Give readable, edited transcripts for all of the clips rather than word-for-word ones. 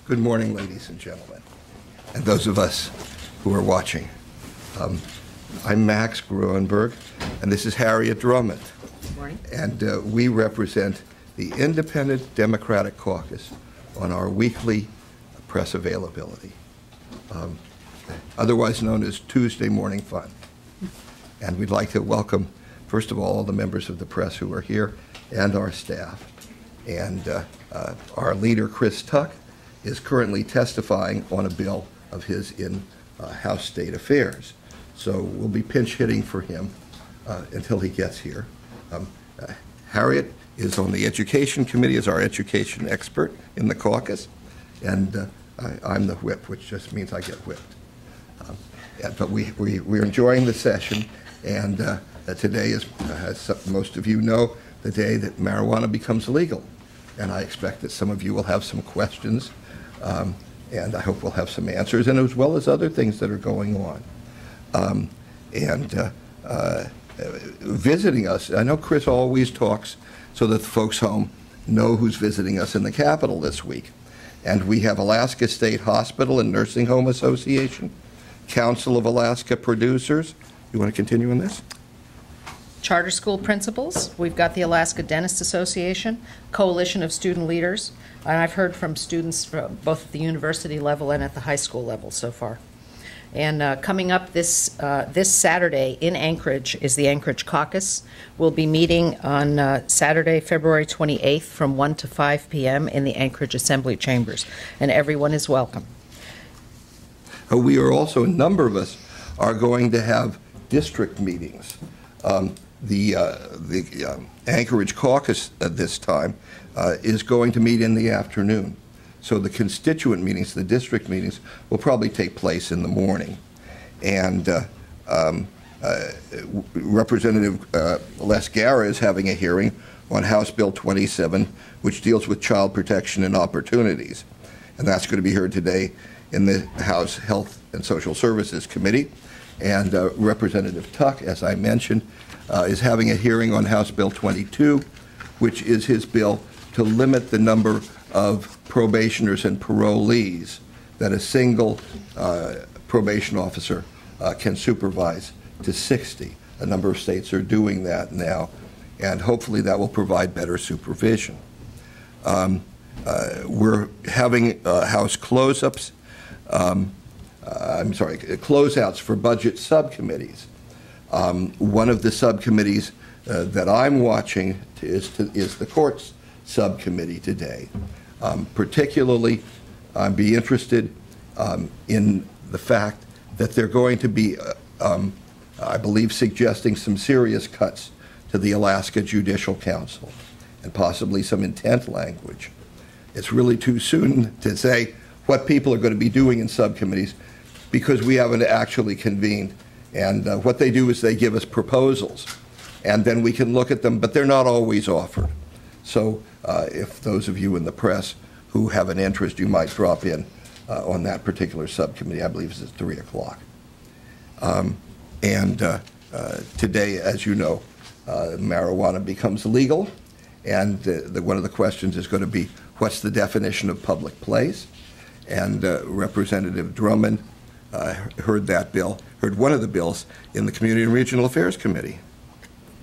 Good morning, ladies and gentlemen, and those of us who are watching. I'm Max Gruenberg, and this is Harriet Drummond. Good morning. And we represent the Independent Democratic Caucus on our weekly press availability, otherwise known as Tuesday Morning Fun. And we'd like to welcome, first of all the members of the press who are here and our staff. And our leader, Chris Tuck, is currently testifying on a bill of his in House State Affairs. So we'll be pinch hitting for him until he gets here. Harriet is on the Education Committee as our education expert in the caucus, and I'm the whip, which just means I get whipped. But we're enjoying the session, and today is, as most of you know, the day that marijuana becomes legal. And I expect that some of you will have some questions, and I hope we'll have some answers, and as well as other things that are going on. Visiting us, I know Chris always talks so that the folks home know who's visiting us in the Capitol this week. And we have Alaska State Hospital and Nursing Home Association, Council of Alaska Producers. You want to continue on this? Charter school principals. We've got the Alaska Dentist Association, Coalition of Student Leaders, and I've heard from students from both at the university level and at the high school level so far. And coming up this Saturday in Anchorage is the Anchorage Caucus. We'll be meeting on Saturday, February 28th from 1 to 5 p.m. in the Anchorage Assembly Chambers, and everyone is welcome. We are also, a number of us are going to have district meetings. The Anchorage Caucus at this time is going to meet in the afternoon. So the constituent meetings, the district meetings, will probably take place in the morning. And Representative Les Guerra is having a hearing on House Bill 27, which deals with child protection and opportunities. And that's going to be heard today in the House Health and Social Services Committee. And Representative Tuck, as I mentioned, is having a hearing on House Bill 22, which is his bill to limit the number of probationers and parolees that a single probation officer can supervise to 60. A number of states are doing that now, and hopefully that will provide better supervision. We're having House close-ups, closeouts for budget subcommittees. One of the subcommittees that I'm watching is the courts subcommittee today. Particularly, I'd be interested in the fact that they're going to be, I believe, suggesting some serious cuts to the Alaska Judicial Council and possibly some intent language. It's really too soon to say what people are going to be doing in subcommittees because we haven't actually convened. And what they do is they give us proposals, and then we can look at them, but they're not always offered. So if those of you in the press who have an interest, you might drop in on that particular subcommittee. I believe it's at 3 o'clock. Today, as you know, marijuana becomes legal, and one of the questions is going to be, what's the definition of public place? And Representative Drummond heard one of the bills in the Community and Regional Affairs Committee.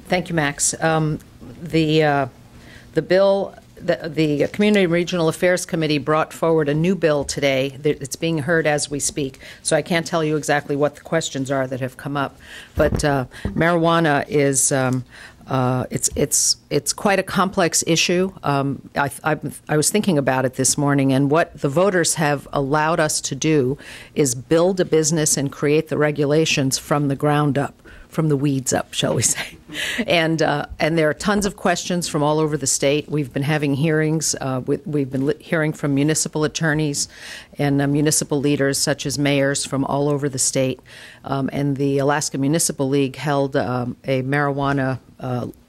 Thank you, Max. The bill, the Community and Regional Affairs Committee brought forward a new bill today. It's being heard as we speak, so I can't tell you exactly what the questions are that have come up. But marijuana is it's quite a complex issue. I was thinking about it this morning, and what the voters have allowed us to do is build a business and create the regulations from the ground up, from the weeds up, shall we say. And there are tons of questions from all over the state. We've been having hearings. We've been hearing from municipal attorneys and municipal leaders, such as mayors from all over the state. And the Alaska Municipal League held a marijuana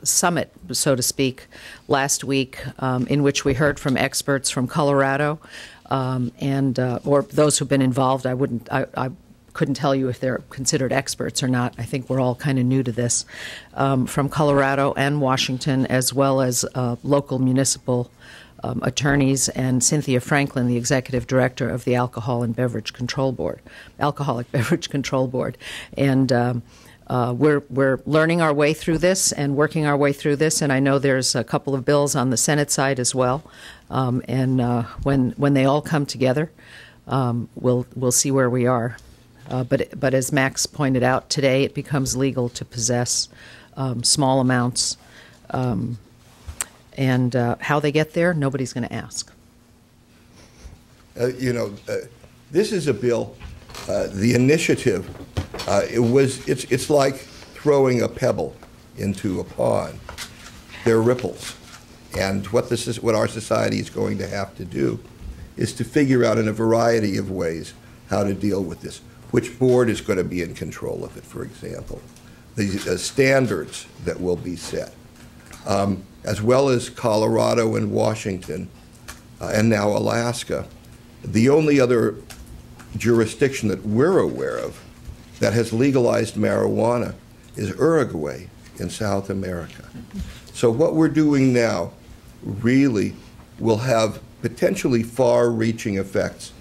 summit, so to speak, last week, in which we heard from experts from Colorado or those who've been involved. I couldn't tell you if they're considered experts or not. I think we're all kind of new to this, from Colorado and Washington, as well as local municipal attorneys, and Cynthia Franklin, the executive director of the Alcoholic Beverage Control Board. And we're learning our way through this and working our way through this, and I know there's a couple of bills on the Senate side as well. When they all come together, we'll see where we are. But as Max pointed out today, it becomes legal to possess small amounts, and how they get there, nobody's going to ask. This is a bill. The initiative, it's like throwing a pebble into a pond. There are ripples, and what our society is going to have to do is to figure out in a variety of ways how to deal with this. Which board is going to be in control of it, for example? The standards that will be set, as well as Colorado and Washington, and now Alaska. The only other jurisdiction that we're aware of that has legalized marijuana is Uruguay in South America. So what we're doing now really will have potentially far-reaching effects,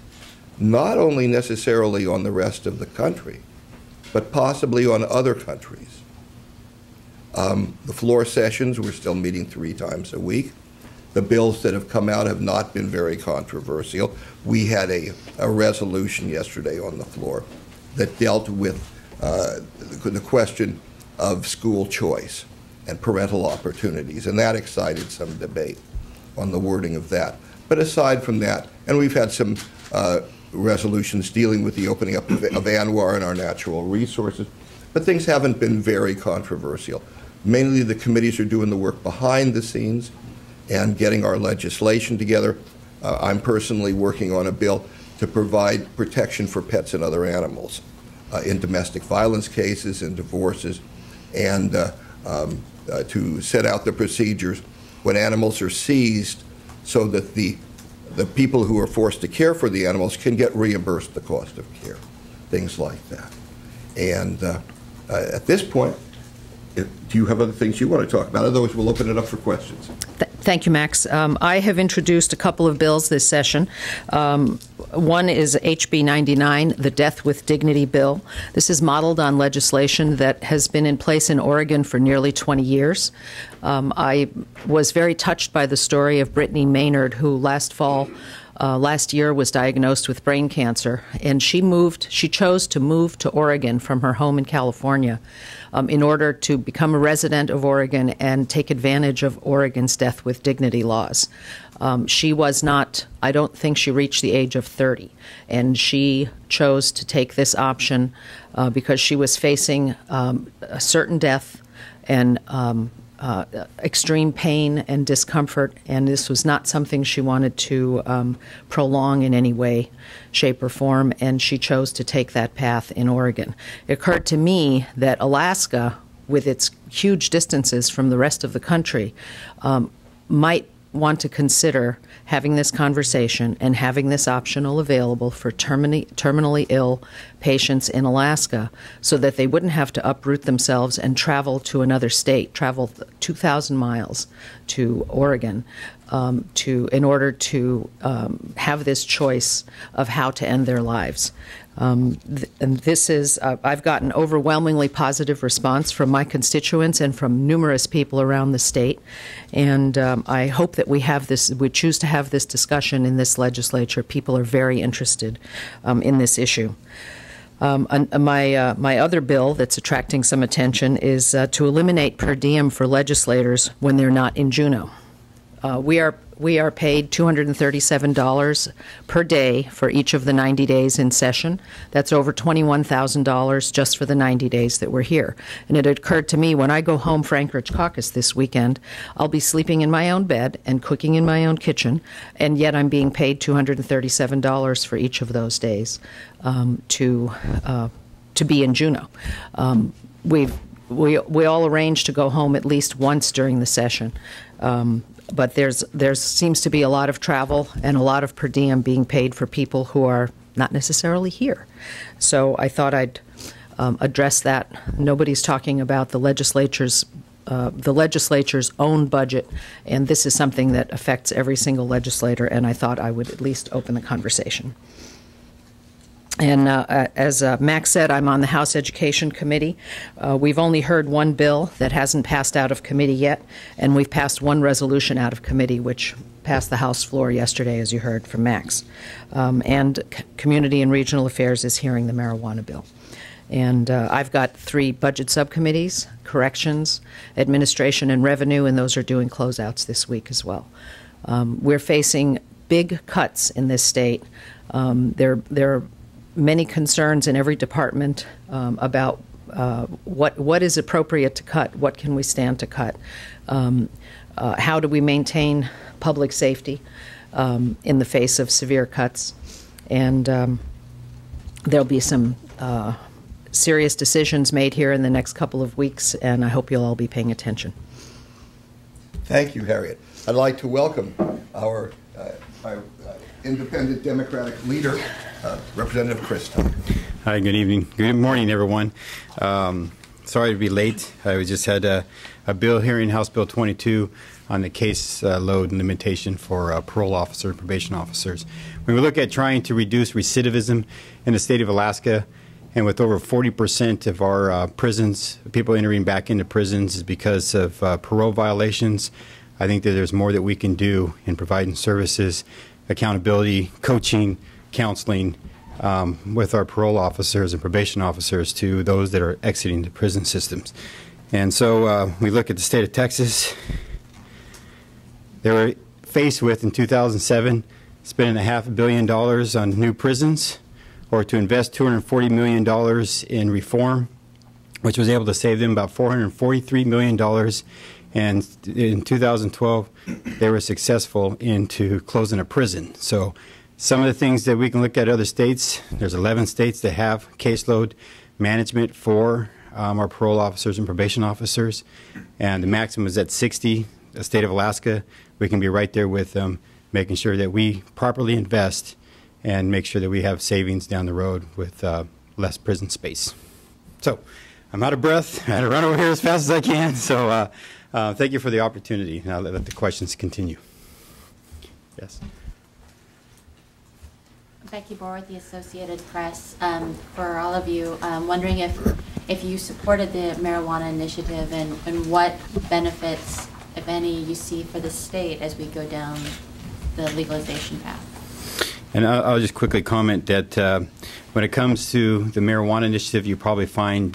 not only necessarily on the rest of the country, but possibly on other countries. The floor sessions, we're still meeting 3 times a week. The bills that have come out have not been very controversial. We had a resolution yesterday on the floor that dealt with the question of school choice and parental opportunities, and that excited some debate on the wording of that. But aside from that, and we've had some resolutions dealing with the opening up of ANWR and our natural resources, but things haven't been very controversial. Mainly the committees are doing the work behind the scenes and getting our legislation together. I'm personally working on a bill to provide protection for pets and other animals in domestic violence cases and divorces, and to set out the procedures when animals are seized so that the people who are forced to care for the animals can get reimbursed the cost of care, things like that. And at this point, do you have other things you want to talk about? Otherwise, we'll open it up for questions. Thank you, Max. I have introduced a couple of bills this session. One is HB 99, the Death with Dignity bill. This is modeled on legislation that has been in place in Oregon for nearly 20 years. I was very touched by the story of Brittany Maynard, who last year was diagnosed with brain cancer, and she chose to move to Oregon from her home in California in order to become a resident of Oregon and take advantage of Oregon's Death with Dignity laws. She was not, I don't think she reached the age of 30, and she chose to take this option because she was facing a certain death and extreme pain and discomfort, and this was not something she wanted to prolong in any way, shape, or form, and she chose to take that path in Oregon. It occurred to me that Alaska, with its huge distances from the rest of the country, might want to consider having this conversation and having this optional available for terminally ill patients in Alaska so that they wouldn't have to uproot themselves and travel to another state, travel 2,000 miles to Oregon in order to have this choice of how to end their lives. And this is, I've gotten overwhelmingly positive response from my constituents and from numerous people around the state. And I hope that we choose to have this discussion in this legislature. People are very interested in this issue. My other bill that's attracting some attention is to eliminate per diem for legislators when they're not in Juneau. We are paid $237 per day for each of the 90 days in session. That's over $21,000 just for the 90 days that we're here. And it occurred to me, when I go home for Anchorage Caucus this weekend, I'll be sleeping in my own bed and cooking in my own kitchen, and yet I'm being paid $237 for each of those days to be in Juneau. We all arranged to go home at least once during the session. But there seems to be a lot of travel and a lot of per diem being paid for people who are not necessarily here. So I thought I'd address that. Nobody's talking about the legislature's the legislature's own budget, and this is something that affects every single legislator, and I thought I would at least open the conversation. And as Max said, I'm on the House Education Committee. We've only heard one bill that hasn't passed out of committee yet, and we've passed one resolution out of committee, which passed the House floor yesterday, as you heard from Max. And Community and Regional Affairs is hearing the marijuana bill. And I've got 3 budget subcommittees, Corrections, Administration, and Revenue, and those are doing closeouts this week as well. We're facing big cuts in this state. There are many concerns in every department about what is appropriate to cut, what can we stand to cut, how do we maintain public safety in the face of severe cuts, and there'll be some serious decisions made here in the next couple of weeks, and I hope you'll all be paying attention. Thank you, Harriet. I'd like to welcome our independent Democratic leader, Representative Chris Tuck. Hi, good evening. Good morning, everyone. Sorry to be late. I just had a bill hearing, House Bill 22, on the case load limitation for parole officer and probation officers. When we look at trying to reduce recidivism in the state of Alaska, and with over 40% of our prisons, people entering back into prisons is because of parole violations, I think that there's more that we can do in providing services, accountability, coaching, counseling with our parole officers and probation officers to those that are exiting the prison systems. And so we look at the state of Texas. They were faced with, in 2007, spending $500 million on new prisons, or to invest $240 million in reform, which was able to save them about $443 million. And in 2012, they were successful into closing a prison. So some of the things that we can look at other states, there's 11 states that have caseload management for our parole officers and probation officers, and the maximum is at 60. The state of Alaska, we can be right there with them, making sure that we properly invest and make sure that we have savings down the road with less prison space. So I'm out of breath. I had to run over here as fast as I can. So thank you for the opportunity. Now let the questions continue. Yes. Becky Bohr with the Associated Press. For all of you, wondering if you supported the marijuana initiative and what benefits, if any, you see for the state as we go down the legalization path. And I'll just quickly comment that when it comes to the marijuana initiative, you probably find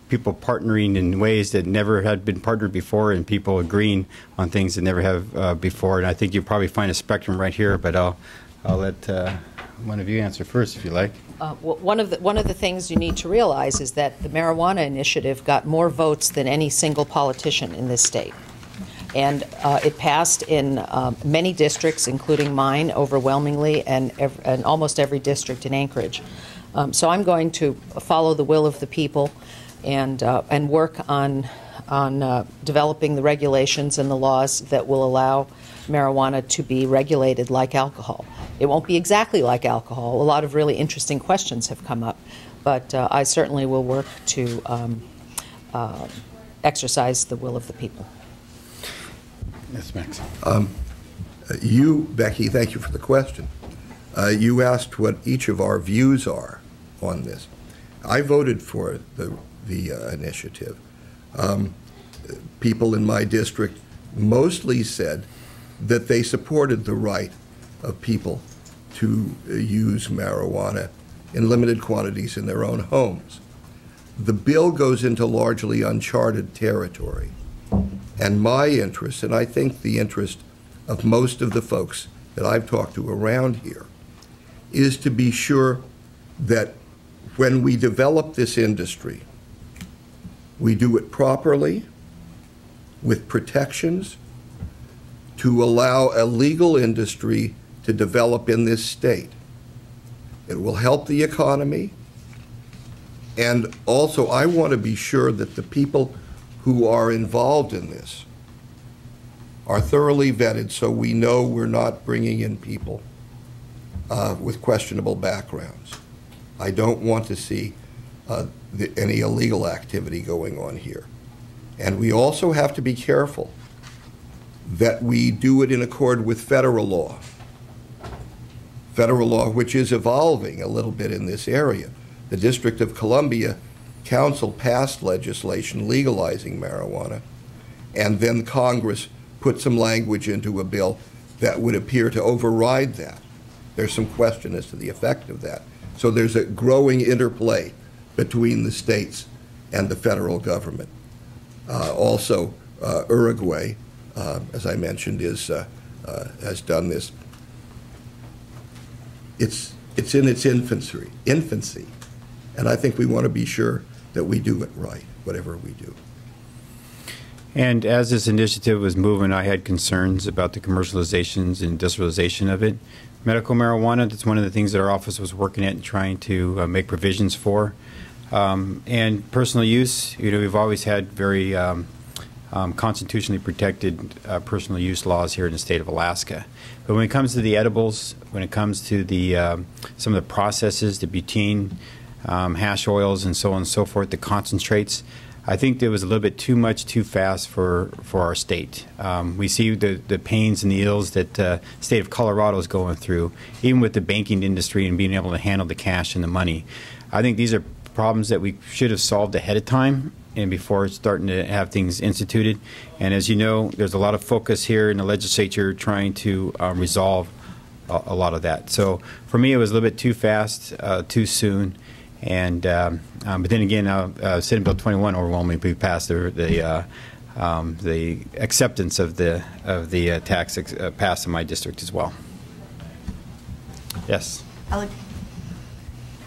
people partnering in ways that never had been partnered before, and people agreeing on things that never have before. And I think you probably find a spectrum right here, but I'll let one of you answer first, if you like. One of the things you need to realize is that the marijuana initiative got more votes than any single politician in this state. And it passed in many districts, including mine, overwhelmingly, and almost every district in Anchorage. So I'm going to follow the will of the people and work on developing the regulations and the laws that will allow marijuana to be regulated like alcohol. It won't be exactly like alcohol. A lot of really interesting questions have come up, but I certainly will work to exercise the will of the people. Yes, Max. Becky, thank you for the question. You asked what each of our views are on this. I voted for the initiative. People in my district mostly said that they supported the right of people to use marijuana in limited quantities in their own homes. The bill goes into largely uncharted territory. And my interest, and I think the interest of most of the folks that I've talked to around here, is to be sure that when we develop this industry, we do it properly, with protections, to allow a legal industry to develop in this state. It will help the economy, and also I want to be sure that the people who are involved in this are thoroughly vetted, so we know we're not bringing in people with questionable backgrounds. I don't want to see any illegal activity going on here. And we also have to be careful that we do it in accord with federal law. Federal law, which is evolving a little bit in this area. The District of Columbia Council passed legislation legalizing marijuana, and then Congress put some language into a bill that would appear to override that. There's some question as to the effect of that. So there's a growing interplay between the states and the federal government. Also, Uruguay, as I mentioned, has done this. It's in its infancy, and I think we want to be sure that we do it right, whatever we do. And as this initiative was moving, I had concerns about the commercializations and industrialization of it. Medical marijuana, that's one of the things that our office was working at and trying to make provisions for. And personal use, we've always had very constitutionally protected personal use laws here in the state of Alaska. But when it comes to the edibles, when it comes to the some of the processes, the butane, hash oils, and so on and so forth, the concentrates, I think there was a little bit too much too fast for our state. We see the pains and the ills that the state of Colorado is going through, even with the banking industry and being able to handle the cash and the money. I think these are problems that we should have solved ahead of time and before starting to have things instituted. And as you know, there's a lot of focus here in the legislature trying to resolve a lot of that. So for me, it was a little bit too fast, too soon. And but then again, Senate Bill 21 overwhelmingly passed the acceptance of the tax passed in my district as well. Yes.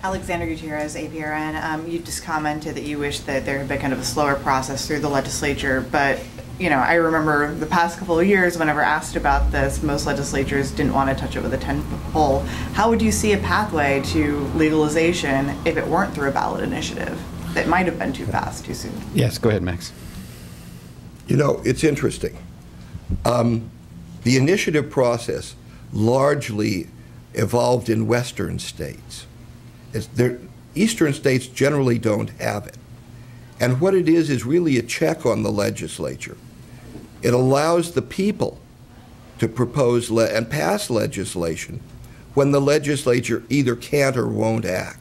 Alexander Gutierrez, APRN. You just commented that you wish that there had been kind of a slower process through the legislature, but I remember the past couple of years, whenever asked about this, most legislatures didn't want to touch it with a 10-foot pole. How would you see a pathway to legalization if it weren't through a ballot initiative? That might have been too fast, too soon. Yes, go ahead, Max. It's interesting. The initiative process largely evolved in Western states. Eastern states generally don't have it. And what it is really a check on the legislature. It allows the people to propose and pass legislation when the legislature either can't or won't act.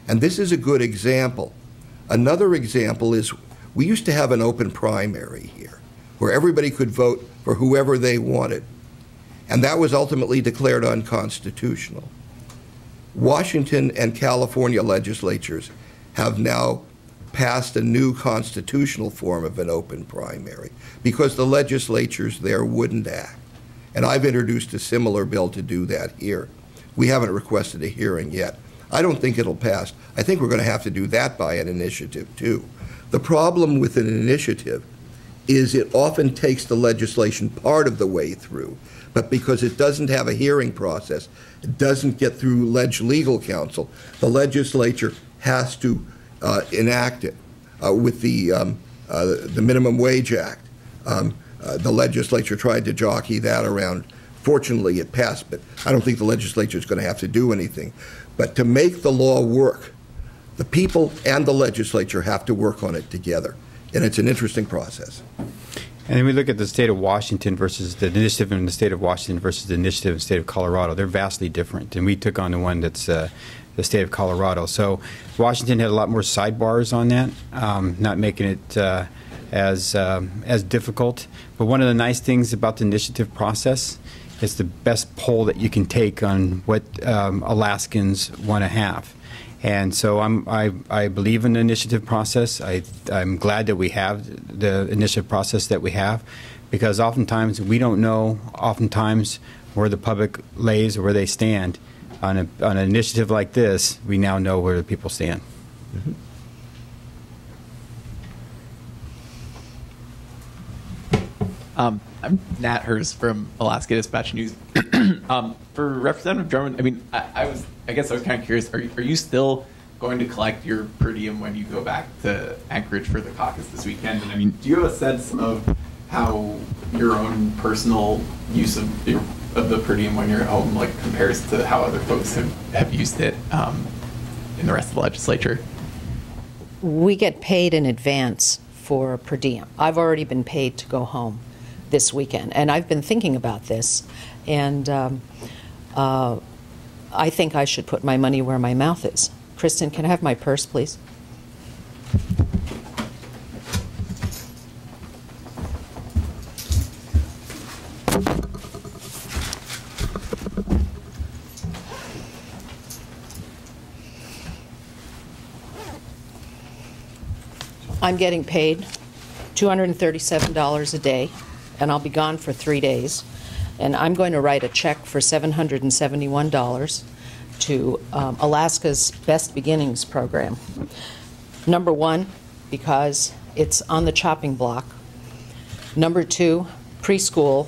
And this is a good example. Another example is we used to have an open primary here where everybody could vote for whoever they wanted. And that was ultimately declared unconstitutional. Washington and California legislatures have now passed a new constitutional form of an open primary because the legislatures there wouldn't act. And I've introduced a similar bill to do that here. We haven't requested a hearing yet. I don't think it'll pass. I think we're going to have to do that by an initiative too. The problem with an initiative is it often takes the legislation part of the way through, but because it doesn't have a hearing process, it doesn't get through legal counsel, the legislature has to enact it. With the Minimum Wage Act, the legislature tried to jockey that around. Fortunately, it passed, but I don't think the legislature is going to have to do anything. But to make the law work, the people and the legislature have to work on it together, and it's an interesting process. And then we look at the state of Washington versus the initiative in the state of Washington versus the initiative in the state of Colorado. They're vastly different, and we took on the one that's the state of Colorado. So Washington had a lot more sidebars on that, not making it as difficult. But one of the nice things about the initiative process is the best poll that you can take on what Alaskans want to have. And so I believe in the initiative process. I'm glad that we have the initiative process that we have, because oftentimes we don't know where the public lays or where they stand. On an initiative like this, we now know where the people stand. Mm-hmm. I'm Nat Hurst from Alaska Dispatch News. For Representative Drummond, I guess I was kind of curious. Are you still going to collect your per diem when you go back to Anchorage for the caucus this weekend? And do you have a sense of how your own personal use of the per diem when you're at home compares to how other folks have used it in the rest of the legislature? We get paid in advance for per diem. I've already been paid to go home this weekend, and I've been thinking about this, and I think I should put my money where my mouth is. Kristen, can I have my purse, please? I'm getting paid $237 a day, and I'll be gone for 3 days. And I'm going to write a check for $771 to Alaska's Best Beginnings program. Number one, because it's on the chopping block. Number two, preschool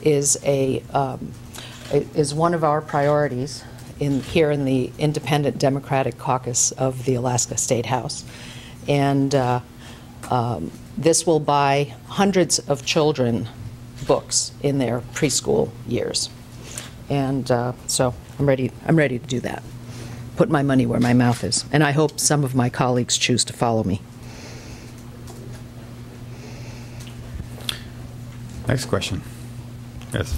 is one of our priorities here in the Independent Democratic Caucus of the Alaska State House. And this will buy hundreds of children books in their preschool years. And so I'm ready to do that. Put my money where my mouth is. And I hope some of my colleagues choose to follow me. Next question. Yes.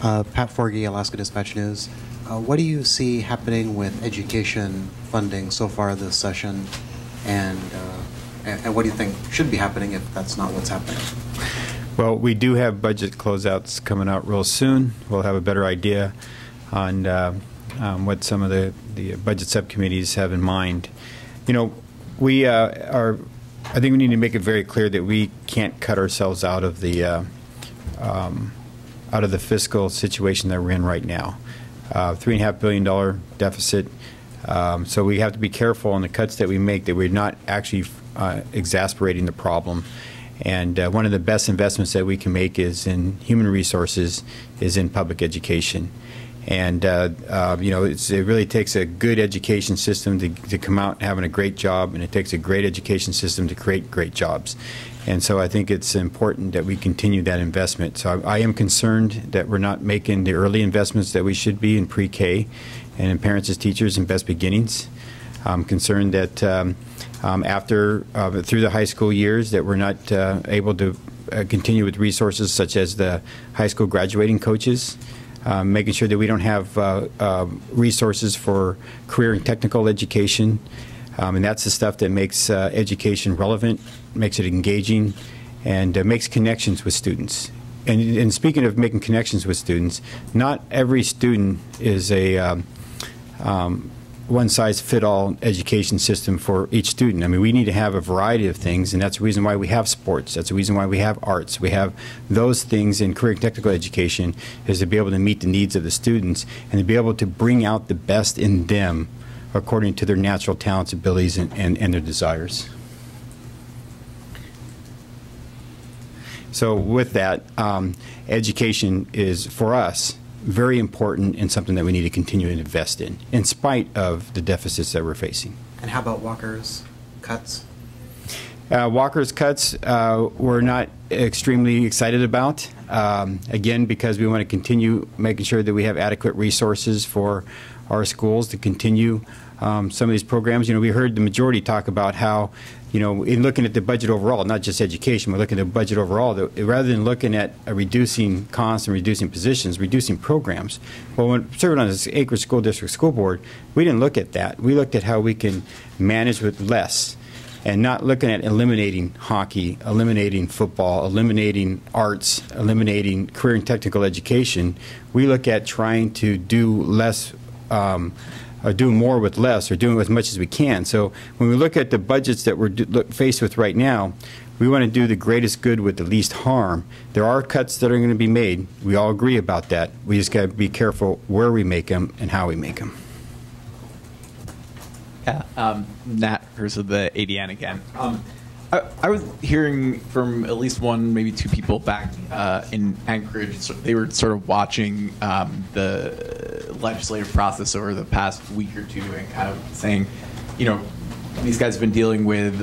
Pat Forgy, Alaska Dispatch News. What do you see happening with education funding so far this session, and what do you think should be happening if that's not what's happening? Well, we do have budget closeouts coming out real soon. We'll have a better idea on what some of the budget subcommittees have in mind. You know, we I think we need to make it very clear that we can't cut ourselves out of the fiscal situation that we're in right now. $3.5 billion deficit. So we have to be careful on the cuts that we make, that we're not actually exasperating the problem. And one of the best investments that we can make is in human resources, is in public education. And you know, it really takes a good education system to come out having a great job, and it takes a great education system to create great jobs. And so I think it's important that we continue that investment. So I am concerned that we're not making the early investments that we should be in pre-K and in parents as teachers and Best Beginnings. I'm concerned that through the high school years, that we're not able to continue with resources such as the high school graduating coaches, making sure that we don't have resources for career and technical education. And that's the stuff that makes education relevant, makes it engaging, and makes connections with students. And speaking of making connections with students, not every student is a one-size-fit-all education system for each student. I mean, we need to have a variety of things, and that's the reason why we have sports. That's the reason why we have arts. We have those things in career and technical education, is to be able to meet the needs of the students and to be able to bring out the best in them according to their natural talents, abilities, and their desires. So with that, education is, for us, very important and something that we need to continue to invest in spite of the deficits that we're facing. And how about Walker's cuts? Walker's cuts we're not extremely excited about, again, because we want to continue making sure that we have adequate resources for our schools to continue some of these programs. You know, we heard the majority talk about how, you know, in looking at the budget overall, not just education, we're looking at the budget overall, that rather than looking at reducing costs and reducing positions, reducing programs. Well, when serving on this Anchorage School District School Board, we didn't look at that. We looked at how we can manage with less, and not looking at eliminating hockey, eliminating football, eliminating arts, eliminating career and technical education. We look at trying to do less, do more with less, or doing as much as we can. So when we look at the budgets that we're faced with right now, we want to do the greatest good with the least harm. There are cuts that are going to be made. We all agree about that. We just got to be careful where we make them and how we make them. Yeah, Nat Hurst of the ADN again. I was hearing from at least one, maybe two people back in Anchorage. So they were sort of watching the legislative process over the past week or two and kind of saying, you know, these guys have been dealing with,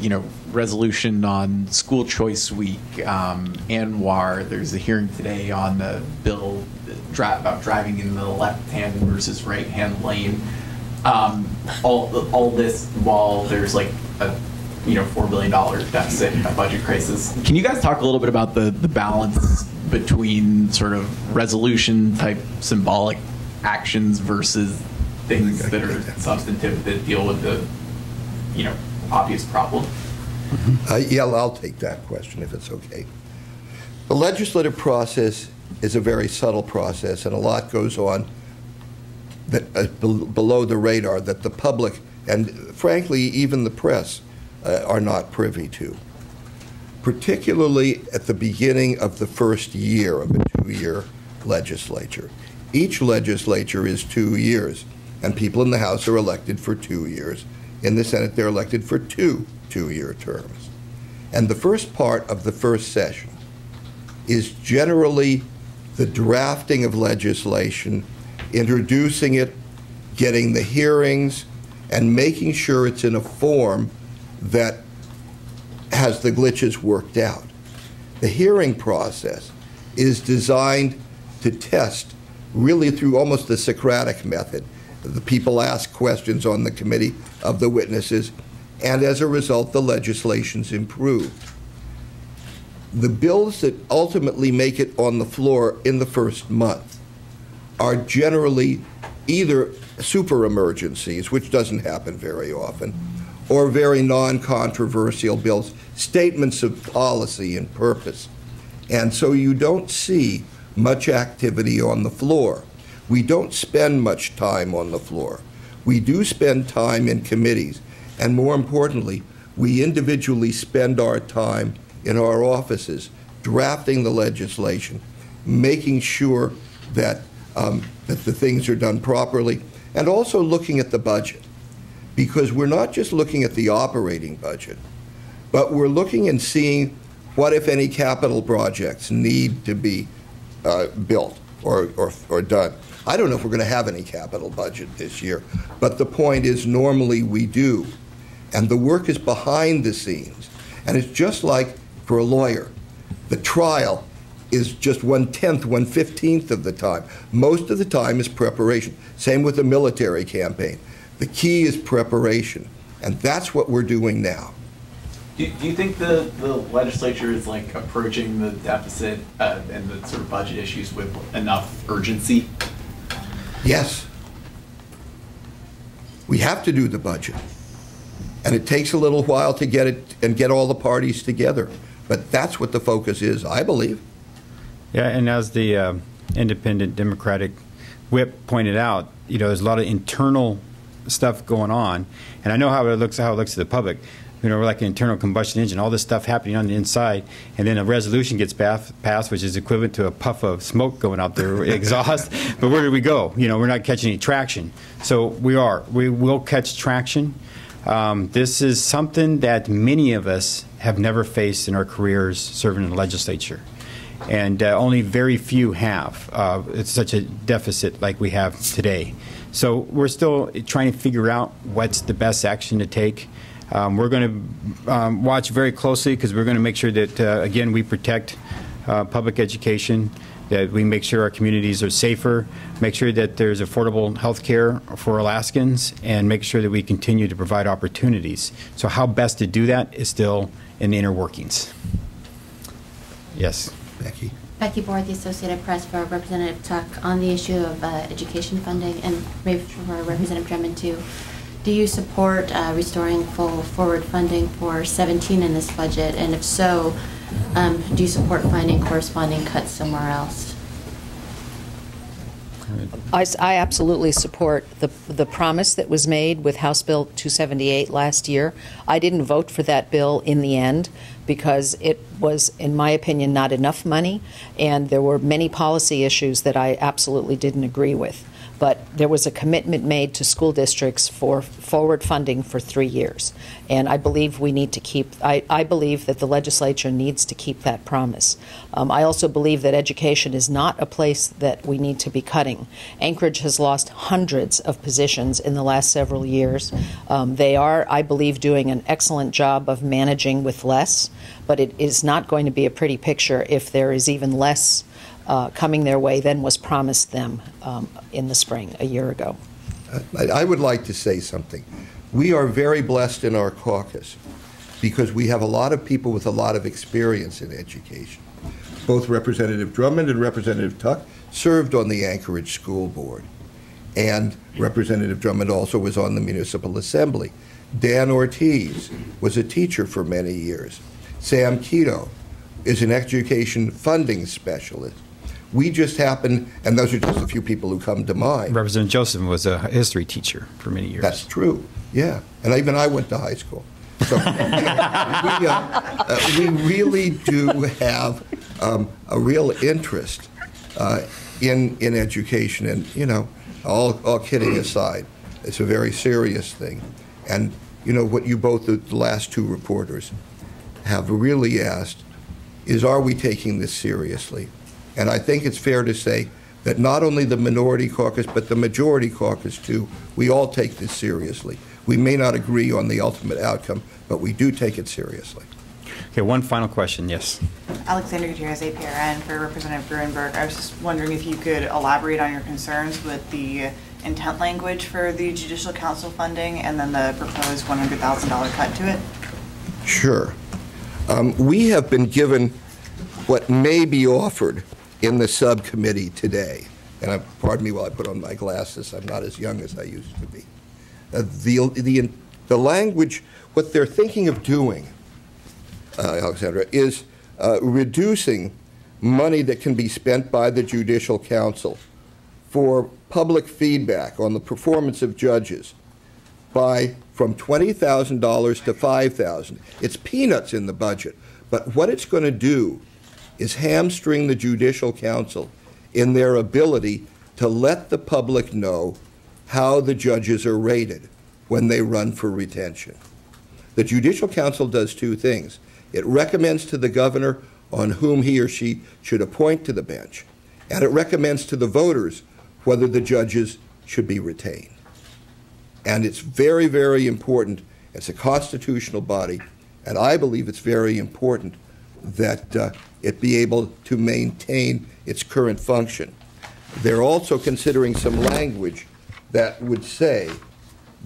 you know, resolution on school choice week, ANWR. There's a hearing today on the bill about driving in the left-hand versus right-hand lane. All this while there's like a $4 billion deficit, a budget crisis. Can you guys talk a little bit about the balance between sort of resolution type symbolic actions versus things that are substantive that deal with the obvious problem? Yeah, I'll take that question if it's okay. The legislative process is a very subtle process, and a lot goes on that below the radar that the public and, frankly, even the press are not privy to, particularly at the beginning of the first year of a two-year legislature. Each legislature is 2 years, and people in the House are elected for 2 years. In the Senate, they're elected for two-year terms. And the first part of the first session is generally the drafting of legislation, introducing it, getting the hearings, and making sure it's in a form that has the glitches worked out. The hearing process is designed to test, really through almost the Socratic method. The people ask questions on the committee of the witnesses, and as a result, the legislation's improved. The bills that ultimately make it on the floor in the first month are generally either super emergencies, which doesn't happen very often, or very non-controversial bills, statements of policy and purpose. And so you don't see much activity on the floor. We don't spend much time on the floor. We do spend time in committees, and more importantly, we individually spend our time in our offices drafting the legislation, making sure that that the things are done properly, and also looking at the budget. Because we're not just looking at the operating budget, but we're looking and seeing what, if any, capital projects need to be built or done. I don't know if we're going to have any capital budget this year, but the point is normally we do. And the work is behind the scenes. And it's just like for a lawyer. The trial is just 1/10, 1/15 of the time. Most of the time is preparation. Same with the military campaign. The key is preparation, and that's what we're doing now. Do you think the legislature is like approaching the deficit and the sort of budget issues with enough urgency? Yes. We have to do the budget, and it takes a little while to get it and get all the parties together. But that's what the focus is, I believe. Yeah, and as the independent Democratic whip pointed out, there's a lot of internal stuff going on, and I know how it looks to the public. We're like an internal combustion engine, all this stuff happening on the inside, and then a resolution gets passed, which is equivalent to a puff of smoke going out there, exhaust. But where do we go? We're not catching any traction. So we will catch traction. This is something that many of us have never faced in our careers serving in the legislature. And only very few have. It's such a deficit like we have today. So we're still trying to figure out what's the best action to take. We're going to watch very closely because we're going to make sure that, again, we protect public education, that we make sure our communities are safer, make sure that there's affordable health care for Alaskans, and make sure that we continue to provide opportunities. So how best to do that is still in the inner workings. Yes. Becky. Becky Board, the Associated Press, for Representative Tuck on the issue of education funding, and maybe for Representative Drummond too. Do you support restoring full forward funding for 17 in this budget? And if so, do you support finding corresponding cuts somewhere else? I absolutely support the promise that was made with House Bill 278 last year. I didn't vote for that bill in the end because it was, in my opinion, not enough money, and there were many policy issues that I absolutely didn't agree with. But there was a commitment made to school districts for forward funding for 3 years. And I believe we need to keep, I believe that the legislature needs to keep that promise. I also believe that education is not a place that we need to be cutting. Anchorage has lost hundreds of positions in the last several years. They are, I believe, doing an excellent job of managing with less, but it is not going to be a pretty picture if there is even less coming their way than was promised them in the spring a year ago. I would like to say something. We are very blessed in our caucus because we have a lot of people with a lot of experience in education. Both Representative Drummond and Representative Tuck served on the Anchorage School Board. And Representative Drummond also was on the Municipal Assembly. Dan Ortiz was a teacher for many years. Sam Keto is an education funding specialist. We just happen, and those are just a few people who come to mind. Representative Joseph was a history teacher for many years. That's true, yeah. And even I went to high school. So we really do have a real interest in education. And, you know, all kidding aside, it's a very serious thing. And, you know, what you both, the last two reporters, have really asked is, are we taking this seriously? And I think it's fair to say that not only the minority caucus, but the majority caucus, too, we all take this seriously. We may not agree on the ultimate outcome, but we do take it seriously. Okay, one final question, yes. Alexander Gutierrez, APRN, for Representative Gruenberg. I was just wondering if you could elaborate on your concerns with the intent language for the Judicial Council funding and then the proposed $100,000 cut to it. Sure. We have been given what may be offered in the subcommittee today. And pardon me while I put on my glasses. I'm not as young as I used to be. The language, what they're thinking of doing, Alexandra, is reducing money that can be spent by the Judicial Council for public feedback on the performance of judges from $20,000 to $5,000. It's peanuts in the budget, but what it's going to do is hamstring the Judicial Council in their ability to let the public know how the judges are rated when they run for retention. The Judicial Council does two things. It recommends to the governor on whom he or she should appoint to the bench, and it recommends to the voters whether the judges should be retained. And it's very, very important. It's a constitutional body, and I believe it's very important that it be able to maintain its current function. They're also considering some language that would say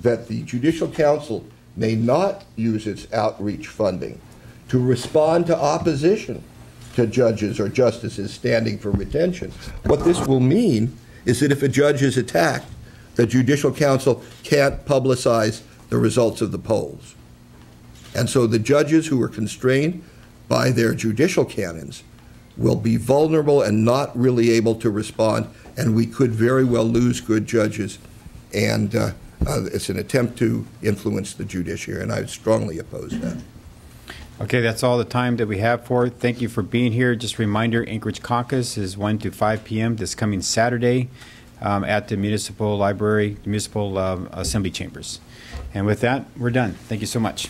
that the Judicial Council may not use its outreach funding to respond to opposition to judges or justices standing for retention. What this will mean is that if a judge is attacked, the Judicial Council can't publicize the results of the polls. And so the judges who are constrained by their judicial canons will be vulnerable and not really able to respond, and we could very well lose good judges. And it's an attempt to influence the judiciary, and I strongly oppose that. Okay, that's all the time that we have for it. Thank you for being here. Just a reminder, Anchorage Caucus is 1 to 5 p.m. this coming Saturday at the Municipal Library, the Municipal Assembly Chambers. And with that, we're done. Thank you so much.